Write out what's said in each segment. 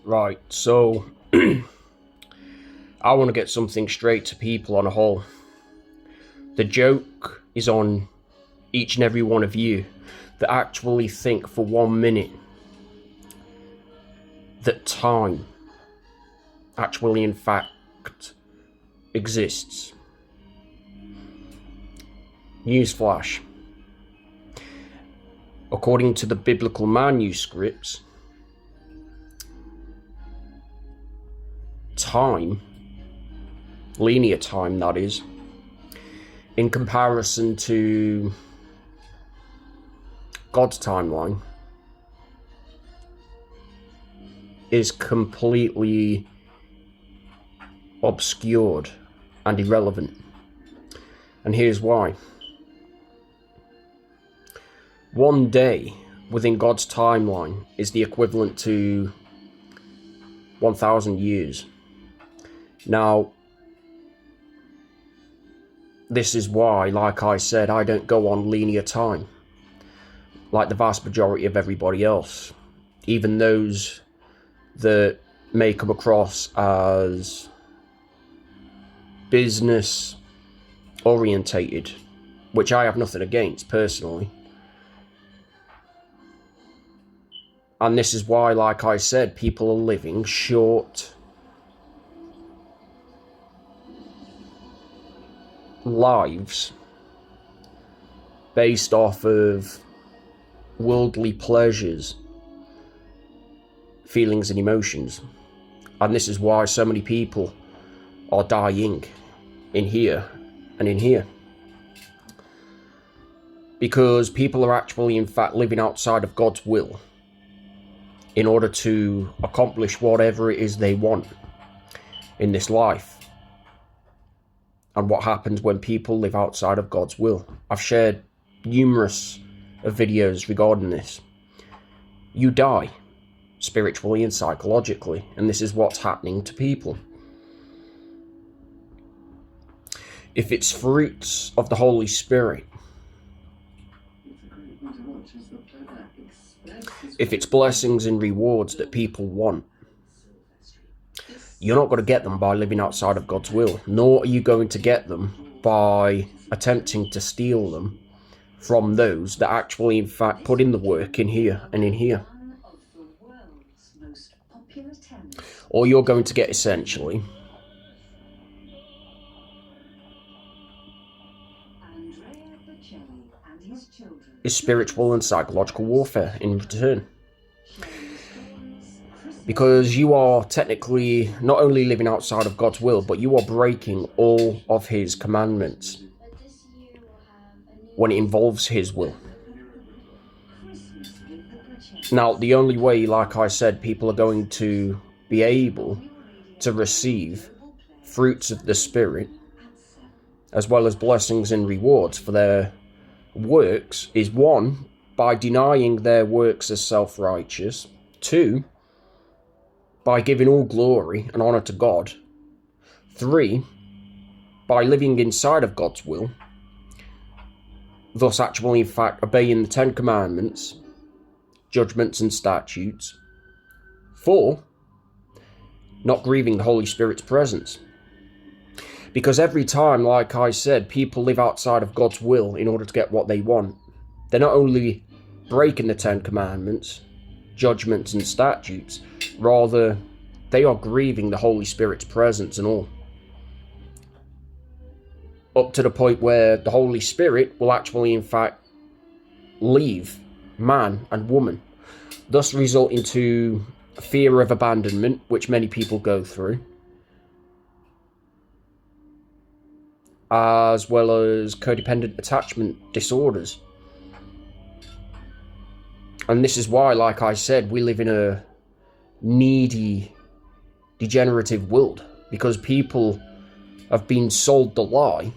Right, so I want to get something straight to people on a whole. The joke is on each and every one of you that actually think for 1 minute that time actually, in fact, exists. Newsflash. According to the biblical manuscripts, time, linear time that is, in comparison to God's timeline, is completely obscured and irrelevant. And here's why. One day within God's timeline is the equivalent to 1,000 years. Now, this is why, like I said, I don't go on linear time like the vast majority of everybody else. Even those that may come across as business orientated, which I have nothing against personally. And this is why, like I said, people are living short lives based off of worldly pleasures, feelings and emotions. And this is why so many people are dying in here and in here. Because people are actually, in fact, living outside of God's will in order to accomplish whatever it is they want in this life. And what happens when people live outside of God's will. I've shared numerous of videos regarding this. You die, spiritually and psychologically, and this is what's happening to people. If it's fruits of the Holy Spirit, if it's blessings and rewards that people want, you're not going to get them by living outside of God's will, nor are you going to get them by attempting to steal them from those that actually, in fact, put in the work in here and in here. All you're going to get, essentially, is spiritual and psychological warfare in return. Because you are technically not only living outside of God's will, but you are breaking all of His commandments when it involves His will. Now, the only way, like I said, people are going to be able to receive fruits of the Spirit, as well as blessings and rewards for their works, is one, by denying their works as self-righteous, two, by giving all glory and honor to God, three, by living inside of God's will, thus actually, in fact, obeying the Ten Commandments, judgments and statutes, four, not grieving the Holy Spirit's presence. Because every time, like I said, people live outside of God's will in order to get what they want, they're not only breaking the Ten Commandments, judgments and statutes, rather they are grieving the Holy Spirit's presence and all. Up to the point where the Holy Spirit will actually, in fact, leave man and woman, thus resulting to fear of abandonment, which many people go through, as well as codependent attachment disorders. And this is why, like I said, we live in a needy, degenerative world, because people have been sold the lie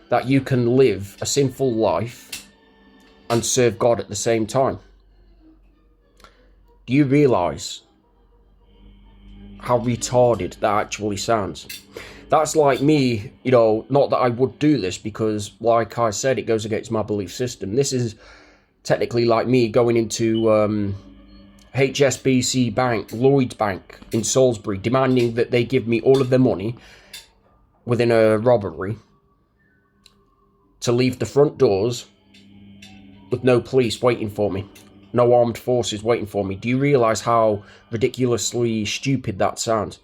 that you can live a sinful life and serve God at the same time. Do you realise how retarded that actually sounds? That's like me, not that I would do this, because, like I said, it goes against my belief system. This is technically like me going into HSBC Bank, Lloyds Bank in Salisbury, demanding that they give me all of their money within a robbery to leave the front doors with no police waiting for me, no armed forces waiting for me. Do you realise how ridiculously stupid that sounds?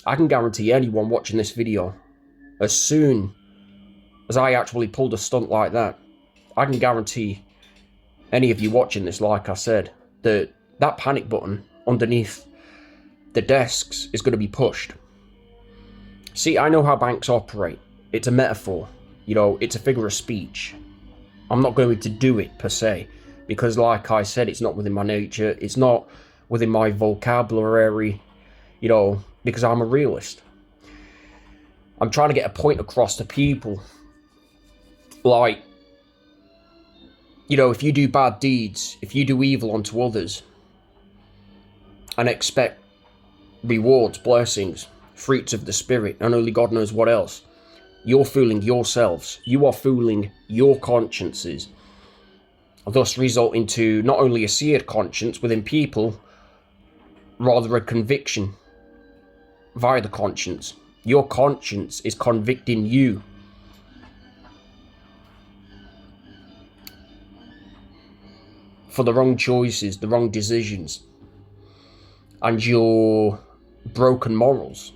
I can guarantee anyone watching this video, as soon as I actually pulled a stunt like that, I can guarantee any of you watching this, like I said, that that panic button underneath the desks is going to be pushed. See, I know how banks operate. It's a metaphor. You know, it's a figure of speech. I'm not going to do it per se, because like I said, it's not within my nature. It's not within my vocabulary, you know, because I'm a realist. I'm trying to get a point across to people. Like, you know, if you do bad deeds, if you do evil unto others, and expect rewards, blessings, fruits of the Spirit, and only God knows what else, you're fooling yourselves. You are fooling your consciences, thus resulting to not only a seared conscience within people, rather a conviction via the conscience. Your conscience is convicting you. For the wrong choices, the wrong decisions, and your broken morals.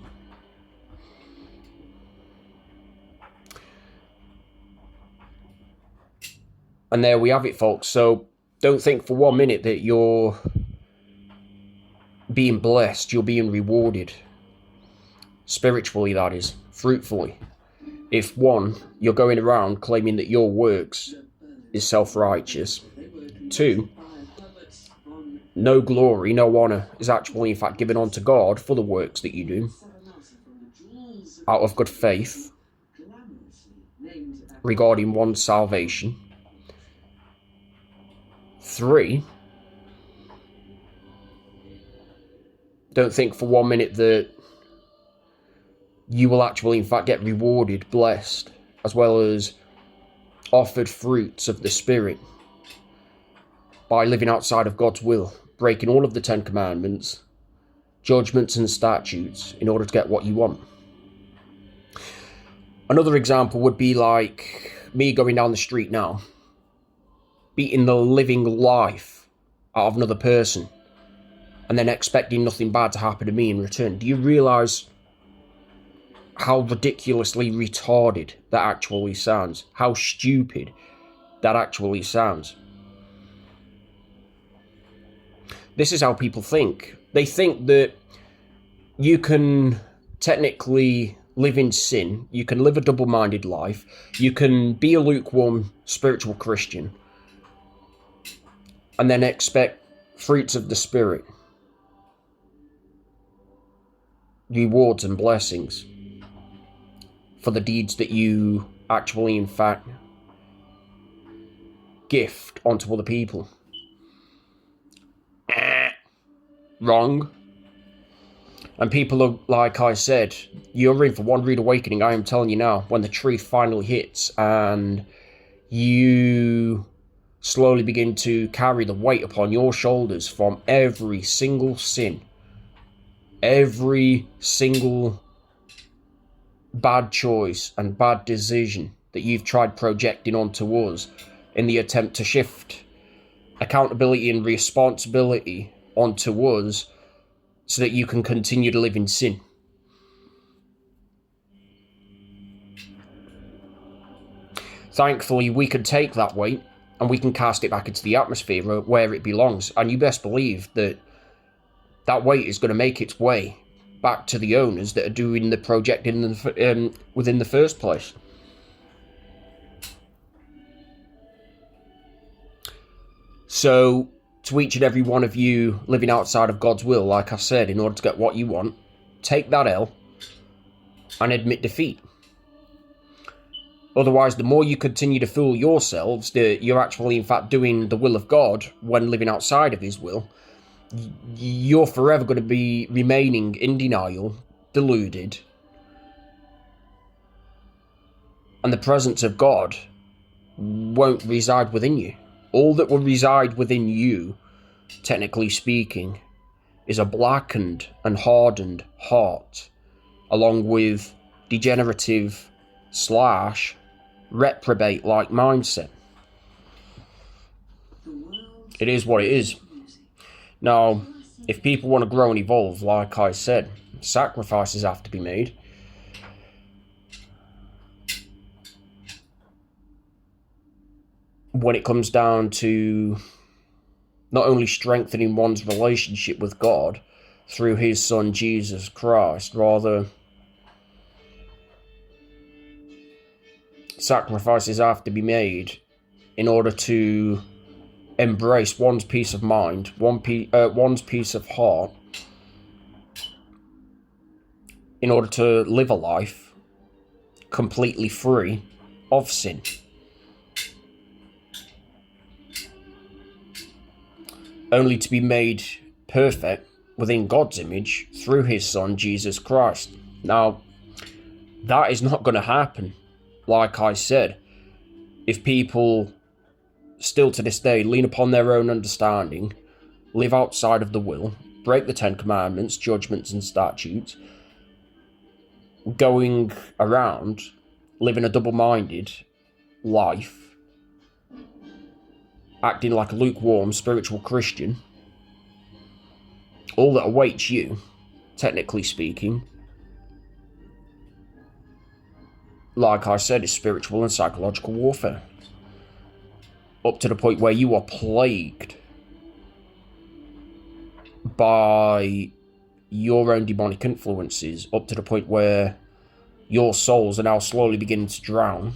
And there we have it, folks. So don't think for 1 minute that you're being blessed, you're being rewarded. Spiritually, that is, fruitfully. If one, you're going around claiming that your works is self-righteous. 2, no glory, no honour is actually in fact given unto God for the works that you do out of good faith regarding one's salvation. 3, don't think for 1 minute that you will actually in fact get rewarded, blessed, as well as offered fruits of the Spirit by living outside of God's will, breaking all of the 10 commandments, judgments and statutes in order to get what you want. Another example would be like me going down the street now, beating the living life out of another person, and then expecting nothing bad to happen to me in return. Do you realise how ridiculously retarded that actually sounds? How stupid that actually sounds? This is how people think. They think that you can technically live in sin, you can live a double-minded life, you can be a lukewarm spiritual Christian, and then expect fruits of the Spirit, rewards and blessings for the deeds that you actually in fact gift onto other people. Wrong. And people are, like I said, you're in for one rude awakening, I am telling you now, when the truth finally hits and you slowly begin to carry the weight upon your shoulders from every single sin, every single bad choice and bad decision that you've tried projecting onto us in the attempt to shift accountability and responsibility onto us so that you can continue to live in sin. Thankfully, we can take that weight and we can cast it back into the atmosphere where it belongs. And you best believe that that weight is going to make its way back to the owners that are doing the projecting within the first place. So, to each and every one of you living outside of God's will, like I said, in order to get what you want, take that L and admit defeat. Otherwise, the more you continue to fool yourselves that you're actually in fact doing the will of God when living outside of his will, you're forever going to be remaining in denial, deluded, and the presence of God won't reside within you. All that will reside within you technically speaking, is a blackened and hardened heart, along with degenerative / reprobate-like mindset. It is what it is. Now, if people want to grow and evolve, like I said, sacrifices have to be made. When it comes down to not only strengthening one's relationship with God through his Son Jesus Christ, rather sacrifices have to be made in order to embrace one's peace of mind, one's peace of heart, in order to live a life completely free of sin. Only to be made perfect within God's image through his Son, Jesus Christ. Now, that is not going to happen, like I said, if people still to this day lean upon their own understanding, live outside of the will, break the 10 Commandments, judgments and statutes, going around living a double-minded life, acting like a lukewarm spiritual Christian. All that awaits you, technically speaking, like I said, is spiritual and psychological warfare. Up to the point where you are plagued by your own demonic influences, up to the point where your souls are now slowly beginning to drown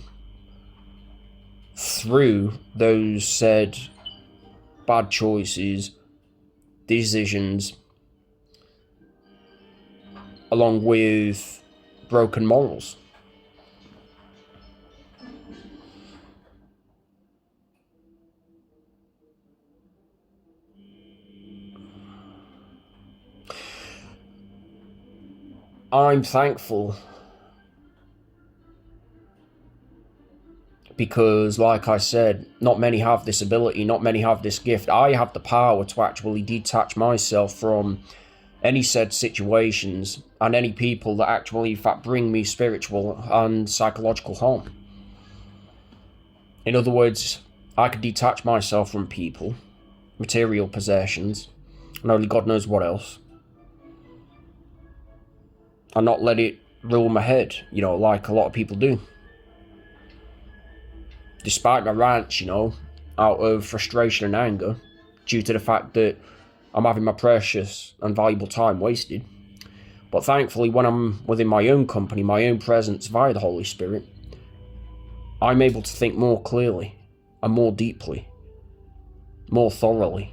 through those said bad choices, decisions, along with broken morals. I'm thankful because, like I said, not many have this ability, not many have this gift. I have the power to actually detach myself from any said situations and any people that actually, in fact, bring me spiritual and psychological harm. In other words, I could detach myself from people, material possessions, and only God knows what else, and not let it rule my head, like a lot of people do. Despite my rants, out of frustration and anger, due to the fact that I'm having my precious and valuable time wasted. But thankfully, when I'm within my own company, my own presence via the Holy Spirit, I'm able to think more clearly and more deeply, more thoroughly.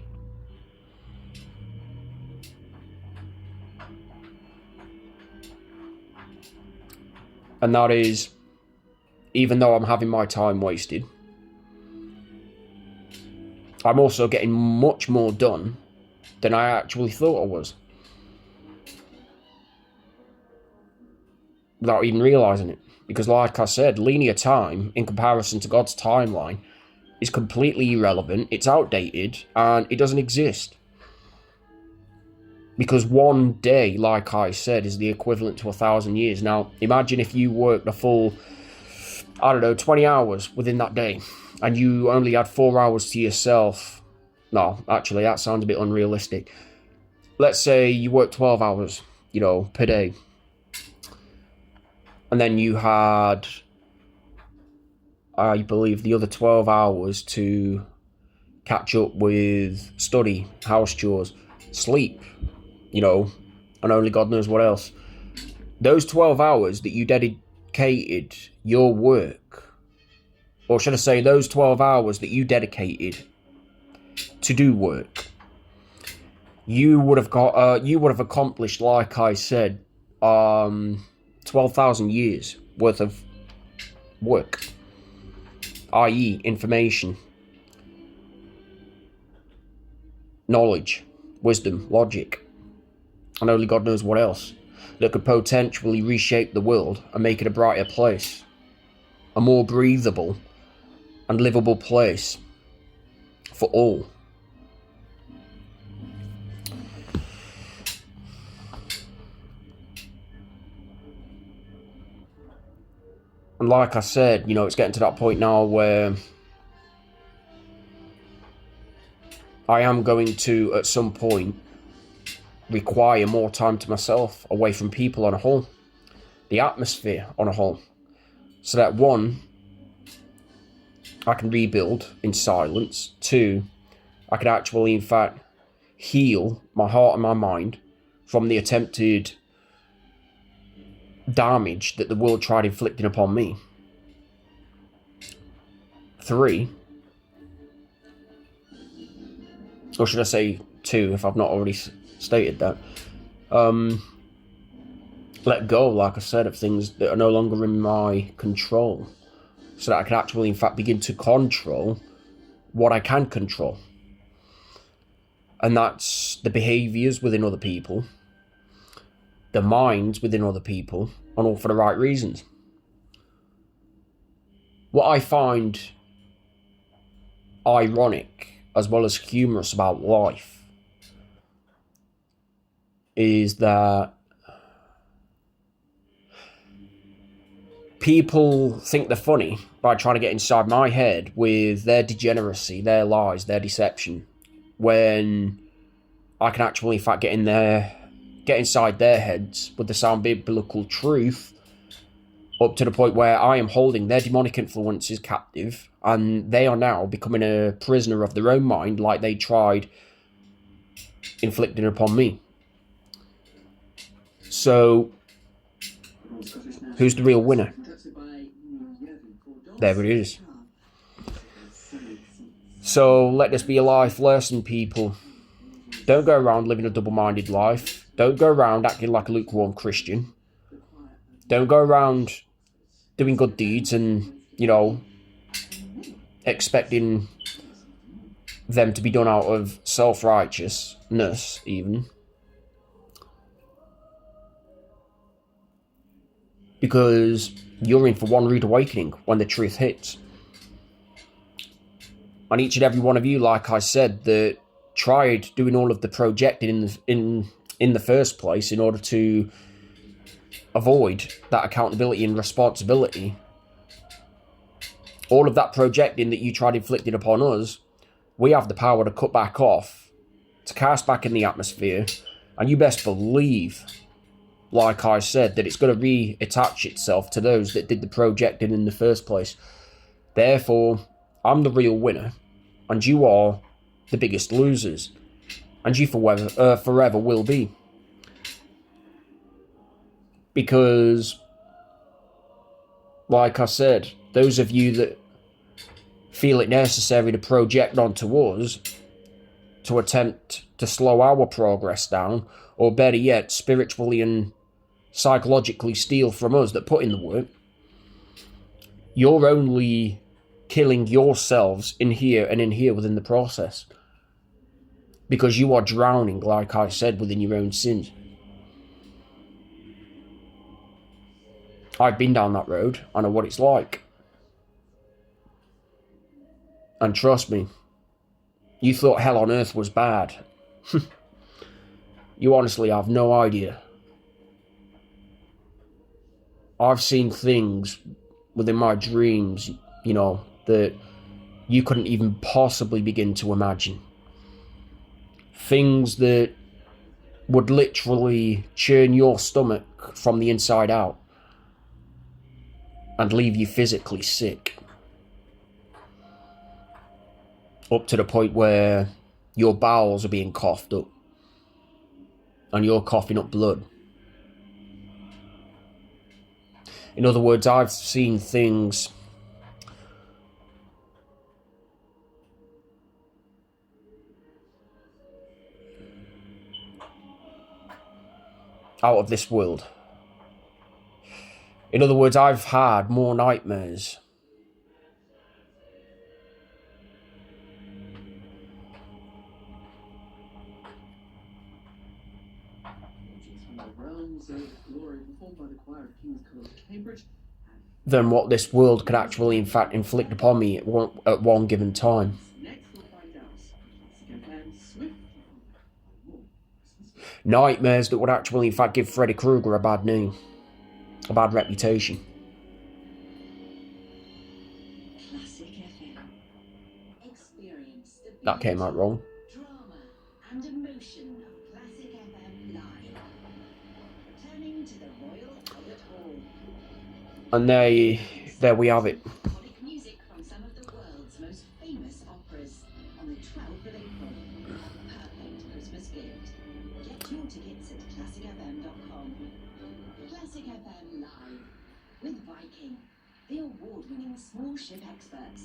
And that is, even though I'm having my time wasted, I'm also getting much more done than I actually thought I was, without even realising it. Because like I said, linear time, in comparison to God's timeline, is completely irrelevant, it's outdated, and it doesn't exist. Because one day, like I said, is the equivalent to 1,000 years. Now, imagine if you worked a full, 20 hours within that day, and you only had 4 hours to yourself. No, actually, that sounds a bit unrealistic. Let's say you work 12 hours, per day. And then you had, I believe, the other 12 hours to catch up with study, house chores, sleep, and only God knows what else. Those 12 hours that you dedicated your work, or should I say those 12 hours that you dedicated to do work, you would have accomplished, like I said, 12,000 years worth of work, i.e. information, knowledge, wisdom, logic, and only God knows what else, that could potentially reshape the world and make it a brighter place, a more breathable and livable place for all. And like I said, you know, it's getting to that point now where I am going to, at some point, require more time to myself, away from people on a whole, the atmosphere on a whole, so that one, I can rebuild in silence. Two, I can actually, in fact, heal my heart and my mind from the attempted damage that the world tried inflicting upon me. Three, or should I say two, if I've not already stated that, let go, like I said, of things that are no longer in my control, so that I can actually, in fact, begin to control what I can control. And that's the behaviours within other people, the minds within other people, and all for the right reasons. What I find ironic as well as humorous about life is that people think they're funny by trying to get inside my head with their degeneracy, their lies, their deception, when I can actually, in fact, get inside their heads with the sound biblical truth, up to the point where I am holding their demonic influences captive, and they are now becoming a prisoner of their own mind, like they tried inflicting upon me. So, who's the real winner? There it is. So, let this be a life lesson, people. Don't go around living a double-minded life. Don't go around acting like a lukewarm Christian. Don't go around doing good deeds and, you know, expecting them to be done out of self-righteousness, even. Because you're in for one rude awakening when the truth hits. And each and every one of you, like I said, that tried doing all of the projecting in the first place in order to avoid that accountability and responsibility, all of that projecting that you tried inflicting upon us, we have the power to cut back off, to cast back in the atmosphere, and you best believe, like I said, that it's going to reattach itself to those that did the projecting in the first place. Therefore, I'm the real winner, and you are the biggest losers, and you forever will be. Because, like I said, those of you that feel it necessary to project onto us to attempt to slow our progress down, or better yet, spiritually and psychologically steal from us that put in the work, you're only killing yourselves in here and in here within the process. Because you are drowning, like I said, within your own sins. I've been down that road. I know what it's like. And trust me, you thought hell on earth was bad. You honestly have no idea. I've seen things within my dreams, you know, that you couldn't even possibly begin to imagine. Things that would literally churn your stomach from the inside out and leave you physically sick. Up to the point where your bowels are being coughed up and you're coughing up blood. In other words, I've seen things out of this world. In other words, I've had more nightmares than what this world could actually, in fact, inflict upon me at one given time. Nightmares that would actually, in fact, give Freddy Krueger a bad name, a bad reputation. That came out wrong. Drama and emotion of Classic FM Live. Returning to the Royal Albert Hall. And there we have it. Iconic music from some of the world's most famous operas on the 12th of April. A perfect Christmas gift. Get your tickets at classicfm.com. Classic FM Live with Viking, the award-winning small ship experts.